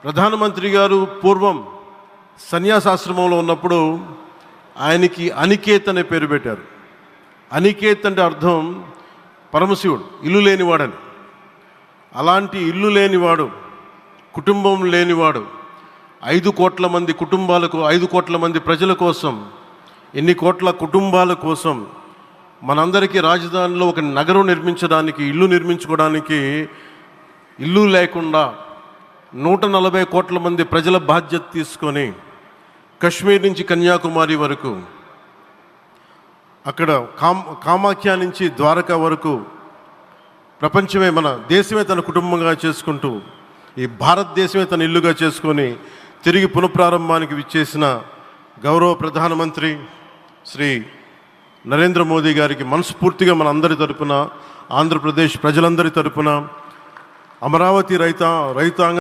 ప్రధానమంత్రి గారు పూర్వం సన్యాసాశ్రమంలో ఉన్నప్పుడు ఆయనకి అనికేత్ అనే పేరు పెట్టారు. అనికేత్ అంటే అర్థం పరమశివుడు, ఇల్లు లేనివాడని. అలాంటి ఇల్లు లేనివాడు, కుటుంబం లేనివాడు 5 కోట్ల మంది కుటుంబాలకు, 5 కోట్ల మంది ప్రజల కోసం, ఎన్ని కోట్ల కుటుంబాల కోసం మనందరికీ రాజధానిలో ఒక నగరం నిర్మించడానికి, ఇల్లు నిర్మించుకోవడానికి ఇల్లు లేకుండా 140 కోట్ల మంది ప్రజల బాధ్యత తీసుకొని కశ్మీర్ నుంచి కన్యాకుమారి వరకు, అక్కడ కామాఖ్య నుంచి ద్వారకా వరకు ప్రపంచమే, మన దేశమే తన కుటుంబంగా చేసుకుంటూ, ఈ భారతదేశమే తన ఇల్లుగా చేసుకొని తిరిగి పునఃప్రారంభానికి విచ్చేసిన గౌరవ ప్రధానమంత్రి శ్రీ నరేంద్ర మోదీ గారికి మనస్ఫూర్తిగా మన అందరి తరపున, ఆంధ్రప్రదేశ్ ప్రజలందరి తరపున, అమరావతి రైతాంగ